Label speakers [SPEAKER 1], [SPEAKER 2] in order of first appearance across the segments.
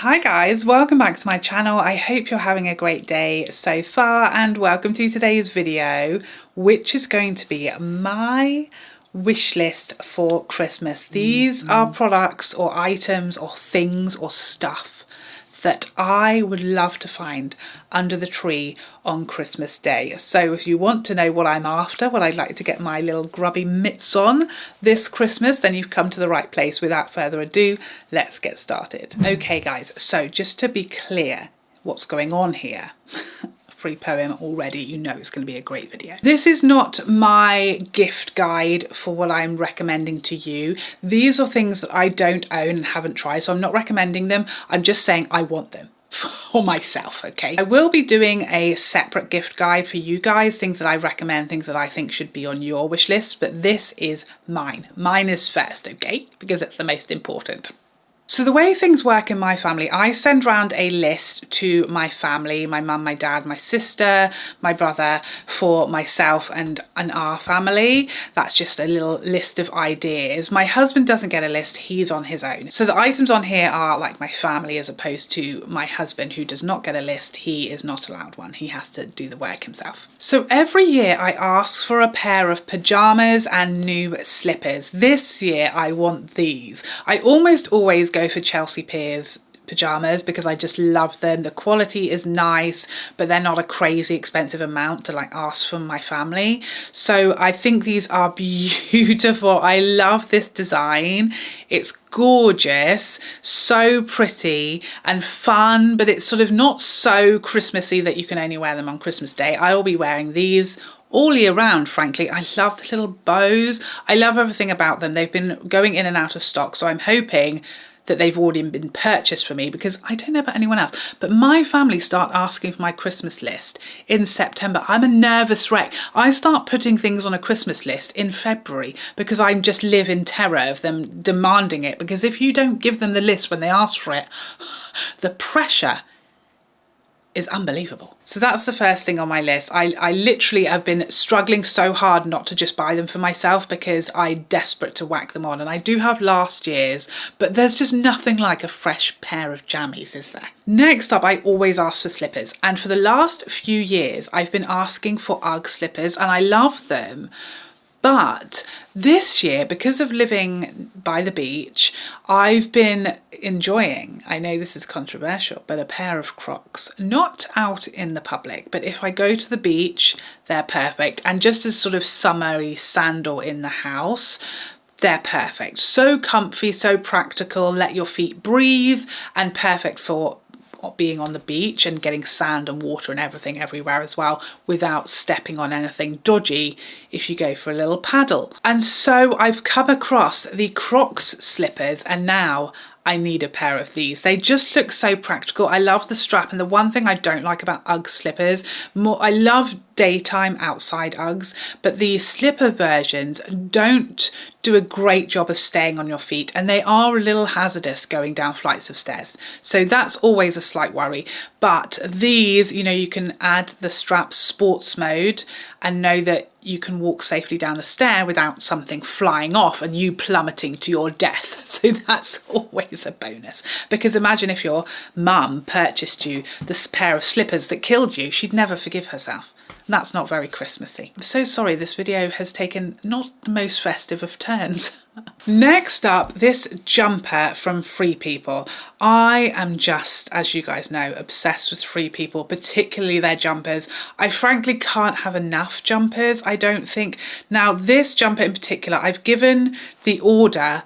[SPEAKER 1] Hi guys, welcome back to my channel. I hope you're having a great day so far and welcome to today's video, which is going to be my wish list for Christmas. These are products or items or things or stuff that I would love to find under the tree on Christmas Day. So if you want to know what I'm after, what I'd like to get my little grubby mitts on this Christmas, then you've come to the right place. Without further ado, let's get started. Okay guys, so just to be clear what's going on here, free poem already, you know it's going to be a great video. This is not my gift guide for what I'm recommending to you. These are things that I don't own and haven't tried, so I'm not recommending them. I'm just saying I want them for myself, okay? I will be doing a separate gift guide for you guys, things that I recommend, things that I think should be on your wish list, but this is mine. Mine is first, okay? Because it's the most important. So the way things work in my family, I send round a list to my family, my mum, my dad, my sister, my brother, for myself and our family. That's just a little list of ideas. My husband doesn't get a list, he's on his own. So the items on here are like my family as opposed to my husband, who does not get a list. He is not allowed one. He has to do the work himself. So every year I ask for a pair of pajamas and new slippers. This year I want these. I almost always go for Chelsea Peers pajamas because I just love them. The quality is nice, but they're not a crazy expensive amount to like ask from my family. So I think these are beautiful. I love this design. It's gorgeous, so pretty and fun, but it's sort of not so Christmassy that you can only wear them on Christmas Day. I will be wearing these all year round, frankly. I love the little bows. I love everything about them. They've been going in and out of stock, so I'm hoping that they've already been purchased for me, because I don't know about anyone else, but my family start asking for my Christmas list in September. I'm a nervous wreck. I start putting things on a Christmas list in February because I just live in terror of them demanding it, because if you don't give them the list when they ask for it, the pressure is unbelievable. So that's the first thing on my list. I literally have been struggling so hard not to just buy them for myself because I'm desperate to whack them on. And I do have last year's, but there's just nothing like a fresh pair of jammies, is there? Next up, I always ask for slippers. And for the last few years, I've been asking for UGG slippers and I love them. But this year, because of living by the beach, I've been enjoying, I know this is controversial, but a pair of Crocs, not out in the public, but if I go to the beach, they're perfect. And just as sort of summery sandal in the house, they're perfect. So comfy, so practical, let your feet breathe, and perfect for being on the beach and getting sand and water and everything everywhere as well, without stepping on anything dodgy if you go for a little paddle. And so I've come across the Crocs slippers, and now I need a pair of these. They just look so practical. I love the strap, and the one thing I don't like about UGG slippers, I love daytime outside Uggs, but the slipper versions don't do a great job of staying on your feet, and they are a little hazardous going down flights of stairs. So that's always a slight worry. But these, you know, you can add the strap sports mode and know that you can walk safely down a stair without something flying off and you plummeting to your death. So that's always a bonus, because imagine if your mum purchased you this pair of slippers that killed you. She'd never forgive herself. That's not very Christmassy. I'm so sorry, this video has taken not the most festive of turns. Next up, this jumper from Free People. I am just, as you guys know, obsessed with Free People, particularly their jumpers. I frankly can't have enough jumpers, I don't think. Now, this jumper in particular, I've given the order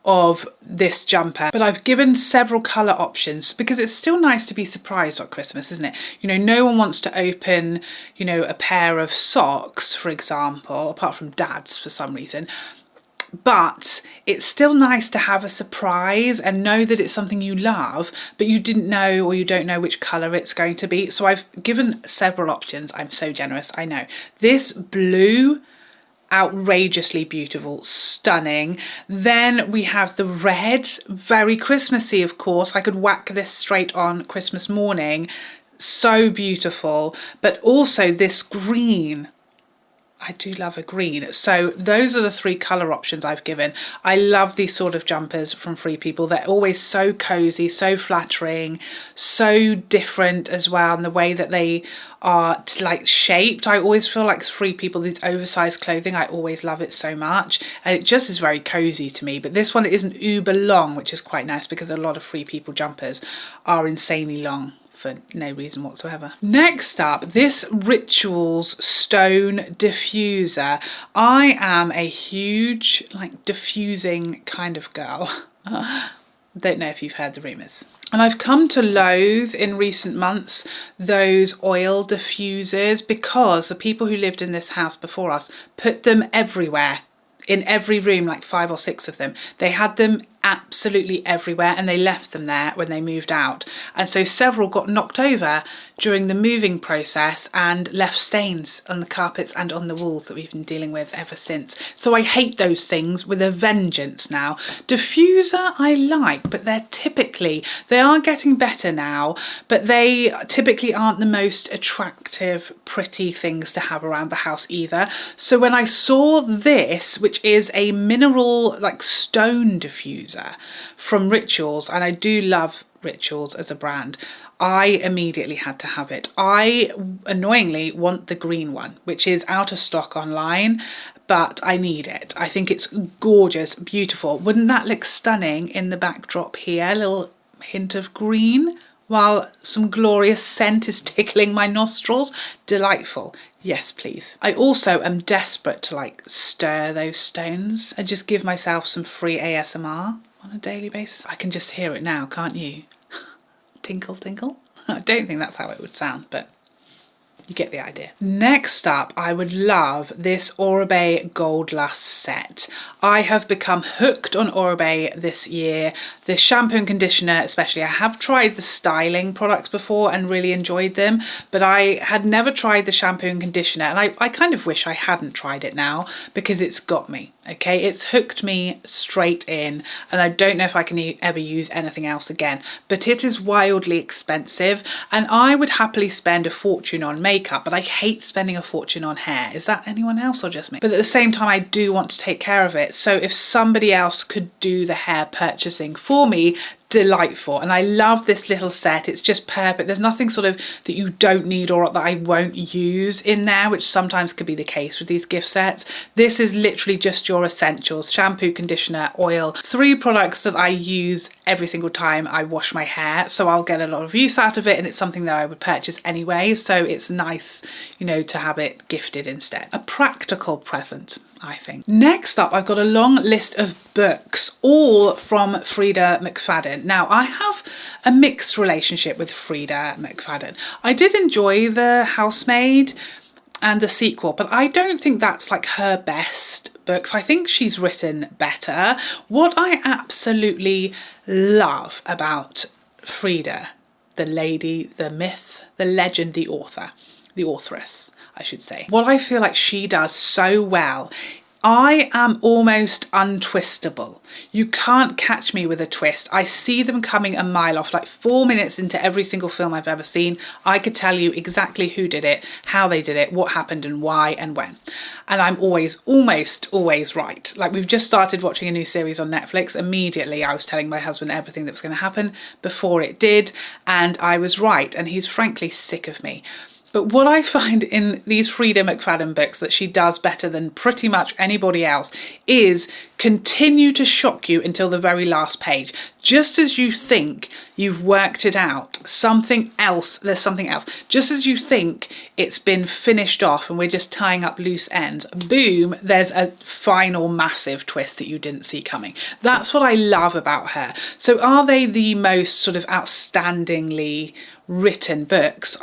[SPEAKER 1] of this jumper, but I've given several colour options because it's still nice to be surprised at Christmas, isn't it? You know, no one wants to open, you know, a pair of socks, for example, apart from dad's for some reason. But it's still nice to have a surprise and know that it's something you love, but you didn't know, or you don't know which colour it's going to be. So I've given several options. I'm so generous, I know. This blue, outrageously beautiful, stunning. Then we have the red, very Christmassy, of course. I could whack this straight on Christmas morning. So beautiful. But also this green. I do love a green. So those are the 3 colour options I've given. I love these sort of jumpers from Free People. They're always so cozy, so flattering, so different as well, and the way that they are like shaped. I always feel like Free People, these oversized clothing, I always love it so much, and it just is very cozy to me. But this one isn't uber long, which is quite nice because a lot of Free People jumpers are insanely long for no reason whatsoever. Next up, this Rituals Stone Diffuser. I am a huge like diffusing kind of girl. Don't know if you've heard the rumours. And I've come to loathe in recent months those oil diffusers because the people who lived in this house before us put them everywhere. In every room, like 5 or 6 of them. They had them absolutely everywhere, and they left them there when they moved out. And so several got knocked over during the moving process and left stains on the carpets and on the walls that we've been dealing with ever since. So I hate those things with a vengeance now. Diffuser I like, but they are getting better now, but they typically aren't the most attractive, pretty things to have around the house either. So when I saw this, which is a mineral like stone diffuser from Rituals, and I do love Rituals as a brand, I immediately had to have it. I annoyingly want the green one, which is out of stock online, but I need it. I think it's gorgeous, beautiful. Wouldn't that look stunning in the backdrop here? A little hint of green while some glorious scent is tickling my nostrils. Delightful. Yes, please. I also am desperate to like stir those stones and just give myself some free ASMR on a daily basis. I can just hear it now, can't you? Tinkle, tinkle. I don't think that's how it would sound, but you get the idea. Next up, I would love this Oribe Gold Lust set. I have become hooked on Oribe this year. The shampoo and conditioner especially. I have tried the styling products before and really enjoyed them, but I had never tried the shampoo and conditioner, and I kind of wish I hadn't tried it now because it's got me, okay? It's hooked me straight in, and I don't know if I can ever use anything else again, but it is wildly expensive, and I would happily spend a fortune on makeup, but I hate spending a fortune on hair. Is that anyone else or just me? But at the same time, I do want to take care of it. So if somebody else could do the hair purchasing for me, delightful. And I love this little set. It's just perfect. There's nothing sort of that you don't need or that I won't use in there, which sometimes could be the case with these gift sets. This is literally just your essentials: shampoo, conditioner, oil, 3 products that I use every single time I wash my hair, so I'll get a lot of use out of it, and it's something that I would purchase anyway, so it's nice, you know, to have it gifted instead. A practical present, I think. Next up, I've got a long list of books, all from Freida McFadden. Now, I have a mixed relationship with Freida McFadden. I did enjoy The Housemaid and the sequel, but I don't think that's like her best books. I think she's written better. What I absolutely love about Freida, the lady, the myth, the legend, the authoress, I should say. What I feel like she does so well, I am almost untwistable. You can't catch me with a twist. I see them coming a mile off. Like 4 minutes into every single film I've ever seen, I could tell you exactly who did it, how they did it, what happened and why and when. And I'm always, almost always right. Like, we've just started watching a new series on Netflix. Immediately I was telling my husband everything that was going to happen before it did, and I was right, and he's frankly sick of me. But what I find in these Freida McFadden books that she does better than pretty much anybody else is continue to shock you until the very last page. Just as you think you've worked it out, there's something else. Just as you think it's been finished off and we're just tying up loose ends, boom, there's a final massive twist that you didn't see coming. That's what I love about her. So are they the most sort of outstandingly written books?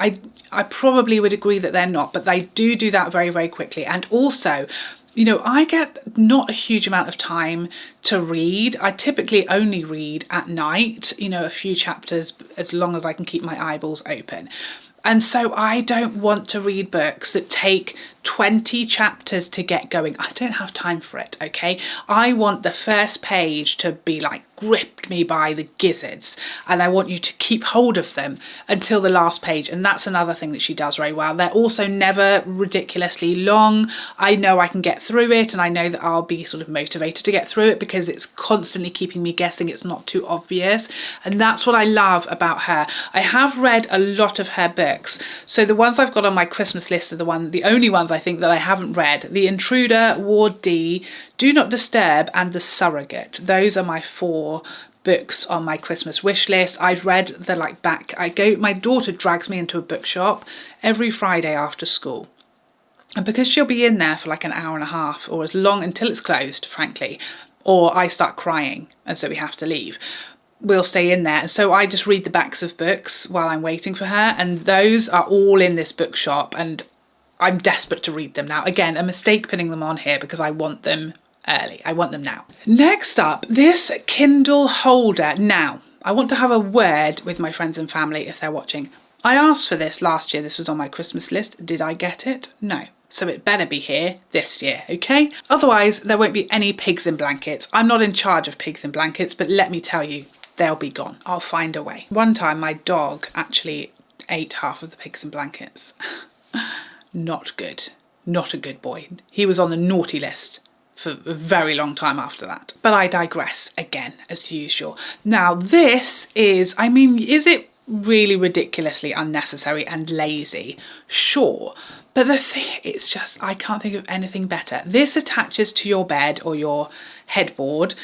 [SPEAKER 1] I probably would agree that they're not, but they do that very, very quickly. And also, you know, I get not a huge amount of time to read. I typically only read at night, you know, a few chapters as long as I can keep my eyeballs open. And so I don't want to read books that take 20 chapters to get going. I don't have time for it, okay? I want the first page to be like gripped me by the gizzards, and I want you to keep hold of them until the last page. And that's another thing that she does very well. They're also never ridiculously long. I know I can get through it, and I know that I'll be sort of motivated to get through it because it's constantly keeping me guessing. It's not too obvious, and that's what I love about her. I have read a lot of her books, so the ones I've got on my Christmas list are the only ones I think that I haven't read. The Intruder, Ward D, Do Not Disturb, and The Surrogate. Those are my 4 books on my Christmas wish list. I've read the my daughter drags me into a bookshop every Friday after school. And because she'll be in there for like an hour and a half or as long until it's closed, frankly, or I start crying and so we have to leave, we'll stay in there. And so I just read the backs of books while I'm waiting for her. And those are all in this bookshop and I'm desperate to read them now. Again, a mistake putting them on here because I want them early. I want them now. Next up, this Kindle Holder. Now, I want to have a word with my friends and family if they're watching. I asked for this last year. This was on my Christmas list. Did I get it? No. So it better be here this year, okay? Otherwise, there won't be any pigs in blankets. I'm not in charge of pigs in blankets, but let me tell you, they'll be gone. I'll find a way. One time, my dog actually ate half of the pigs in blankets. Not good. Not a good boy. He was on the naughty list for a very long time after that. But I digress again, as usual. Now, this is, I mean, is it really ridiculously unnecessary and lazy? Sure. But the thing, it's just, I can't think of anything better. This attaches to your bed or your headboard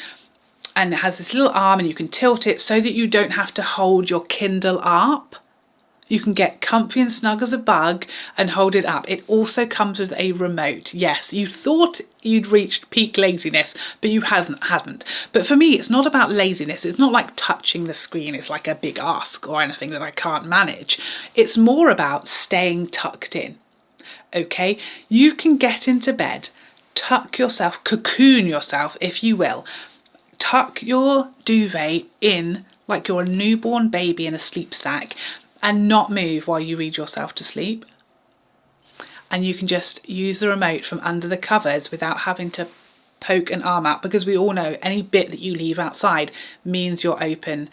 [SPEAKER 1] and it has this little arm and you can tilt it so that you don't have to hold your Kindle up. You can get comfy and snug as a bug and hold it up. It also comes with a remote. Yes, you thought you'd reached peak laziness, but you haven't. But for me, it's not about laziness. It's not like touching the screen. It's like a big ask or anything that I can't manage. It's more about staying tucked in. Okay, you can get into bed, tuck yourself, cocoon yourself, if you will. Tuck your duvet in like you're a newborn baby in a sleep sack and not move while you read yourself to sleep. And you can just use the remote from under the covers without having to poke an arm out, because we all know any bit that you leave outside means you're open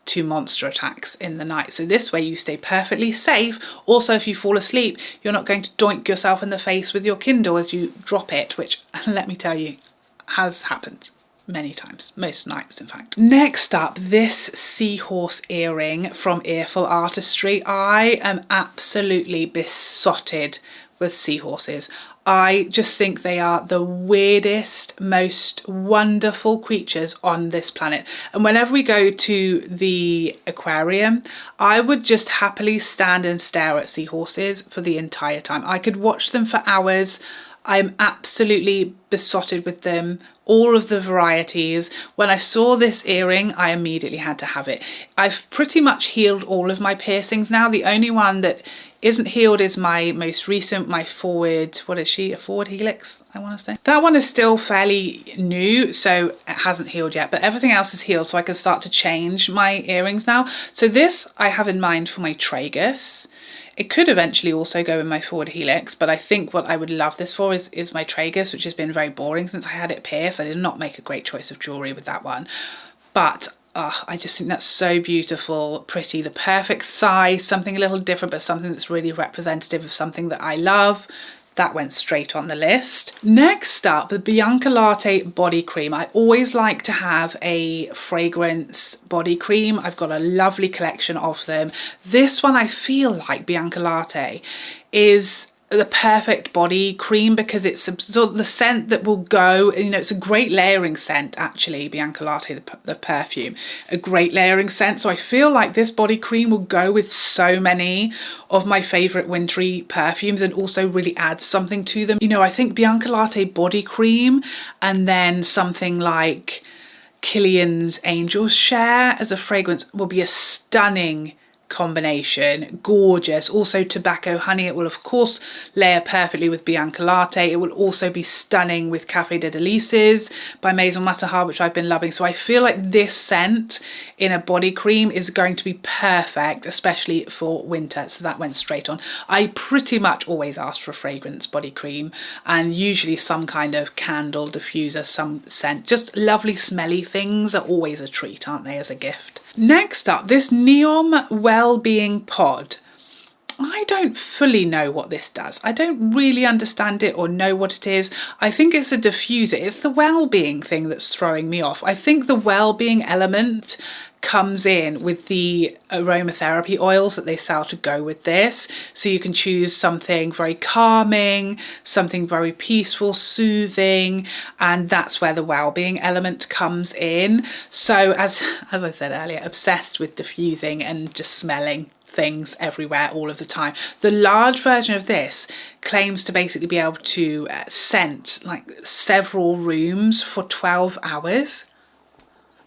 [SPEAKER 1] to monster attacks in the night. So this way you stay perfectly safe. Also, if you fall asleep, you're not going to doink yourself in the face with your Kindle as you drop it, which, let me tell you, has happened many times, most nights in fact. Next up, this Seahorse earring from Earful Artistry. I am absolutely besotted with seahorses. I just think they are the weirdest, most wonderful creatures on this planet. And whenever we go to the aquarium, I would just happily stand and stare at seahorses for the entire time. I could watch them for hours. I'm absolutely besotted with them, all of the varieties. When I saw this earring, I immediately had to have it. I've pretty much healed all of my piercings now. The only one that isn't healed is my most recent, my forward, what is she, a forward helix, I want to say. That one is still fairly new, so it hasn't healed yet, but everything else is healed, so I can start to change my earrings now. So this I have in mind for my tragus. It could eventually also go in my forward helix, but I think what I would love this for is my tragus, which has been very boring since I had it pierced. I did not make a great choice of jewellery with that one. But I just think that's so beautiful, pretty, the perfect size, something a little different, but something that's really representative of something that I love. That went straight on the list. Next up, the Bianco Latte Body Cream. I always like to have a fragrance body cream. I've got a lovely collection of them. This one, I feel like Bianco Latte is the perfect body cream because it's sort of the scent that will go, you know, it's a great layering scent actually, Bianco Latte, the perfume, a great layering scent. So I feel like this body cream will go with so many of my favourite wintry perfumes and also really add something to them. You know, I think Bianco Latte body cream and then something like Kilian's Angel's Share as a fragrance will be a stunning combination, gorgeous. Also tobacco honey, it will of course layer perfectly with Bianco Latte. It will also be stunning with Café de Delices by Maison Matterhard, which I've been loving. So I feel like this scent in a body cream is going to be perfect, especially for winter. So that went straight on. I pretty much always ask for a fragrance body cream, and usually some kind of candle, diffuser, some scent. Just lovely smelly things are always a treat, aren't they, as a gift? Next up, this Neom Wellbeing pod. I don't fully know what this does. I don't really understand it or know what it is. I think it's a diffuser. It's the well-being thing that's throwing me off. I think the well-being element comes in with the aromatherapy oils that they sell to go with this. So you can choose something very calming, something very peaceful, soothing, and that's where the well-being element comes in. So as I said earlier, obsessed with diffusing and just smelling things everywhere all of the time. The large version of this claims to basically be able to scent like several rooms for 12 hours.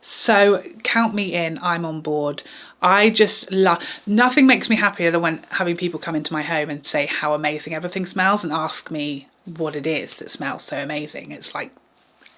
[SPEAKER 1] So count me in, I'm on board. I just love, nothing makes me happier than when having people come into my home and say how amazing everything smells and ask me what it is that smells so amazing. It's like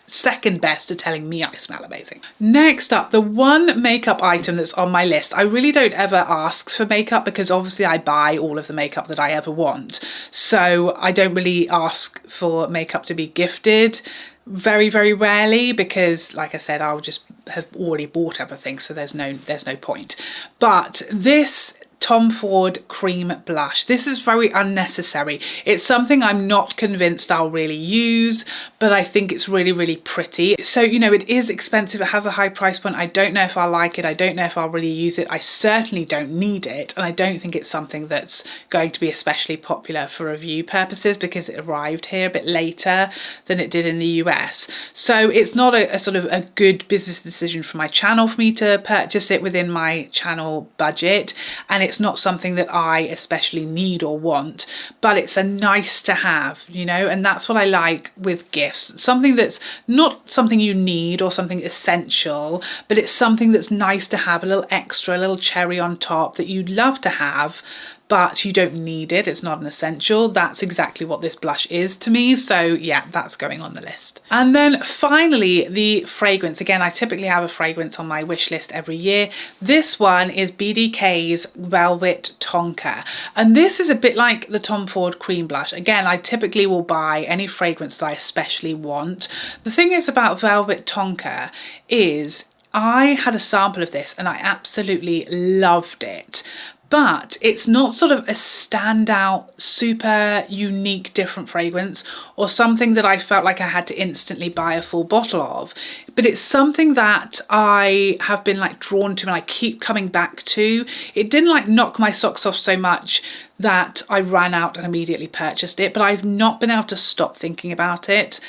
[SPEAKER 1] second best to telling me I smell amazing. Next up, the one makeup item that's on my list. I really don't ever ask for makeup because obviously I buy all of the makeup that I ever want. So I don't really ask for makeup to be gifted. Very, very rarely, because like I said, I'll just have already bought everything, so there's no point. But this Tom Ford cream blush, this is very unnecessary. It's something I'm not convinced I'll really use, but I think it's really, really pretty. So, you know, it is expensive. It has a high price point. I don't know if I'll like it. I don't know if I'll really use it. I certainly don't need it. And I don't think it's something that's going to be especially popular for review purposes because it arrived here a bit later than it did in the US. So it's not a sort of a good business decision for my channel for me to purchase it within my channel budget. And it's not something that I especially need or want, but it's a nice to have, you know, and that's what I like with gifts. Something that's not something you need or something essential, but it's something that's nice to have, a little extra, a little cherry on top that you'd love to have, but you don't need it. It's not an essential. That's exactly what this blush is to me. So yeah, that's going on the list. And then finally, the fragrance. Again, I typically have a fragrance on my wish list every year. This one is BDK's Velvet Tonka. And this is a bit like the Tom Ford cream blush. Again, I typically will buy any fragrance that I especially want. The thing is about Velvet Tonka is I had a sample of this and I absolutely loved it. But it's not sort of a standout, super unique, different fragrance or something that I felt like I had to instantly buy a full bottle of. But it's something that I have been like drawn to and I keep coming back to. It didn't like knock my socks off so much that I ran out and immediately purchased it, but I've not been able to stop thinking about it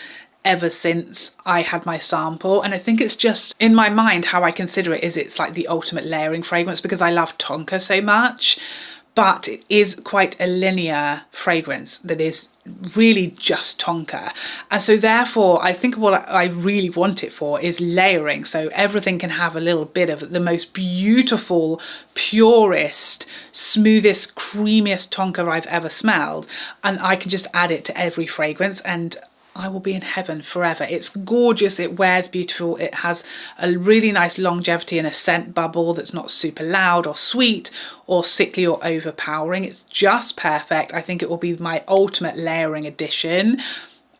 [SPEAKER 1] ever since I had my sample. And I think it's just in my mind how I consider it is it's like the ultimate layering fragrance because I love Tonka so much, but it is quite a linear fragrance that is really just Tonka. And so therefore I think what I really want it for is layering, so everything can have a little bit of the most beautiful, purest, smoothest, creamiest Tonka I've ever smelled, and I can just add it to every fragrance and I will be in heaven forever. It's gorgeous, it wears beautiful, it has a really nice longevity and a scent bubble that's not super loud or sweet or sickly or overpowering. It's just perfect. I think it will be my ultimate layering addition,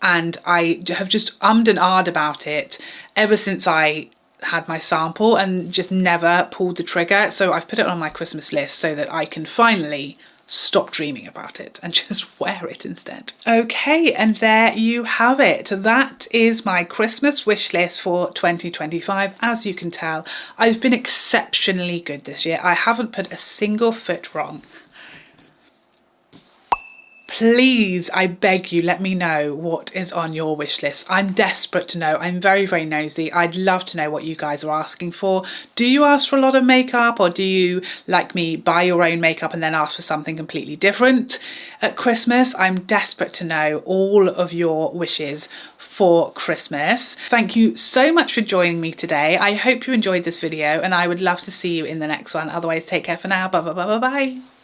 [SPEAKER 1] and I have just ummed and ahed about it ever since I had my sample and just never pulled the trigger. So I've put it on my Christmas list so that I can finally stop dreaming about it and just wear it instead. Okay, and there you have it. That is my Christmas wish list for 2025. As you can tell, I've been exceptionally good this year. I haven't put a single foot wrong. Please, I beg you, let me know what is on your wish list. I'm desperate to know. I'm very, very nosy. I'd love to know what you guys are asking for. Do you ask for a lot of makeup, or do you, like me, buy your own makeup and then ask for something completely different at Christmas? I'm desperate to know all of your wishes for Christmas. Thank you so much for joining me today. I hope you enjoyed this video and I would love to see you in the next one. Otherwise, take care for now. Bye bye bye bye bye.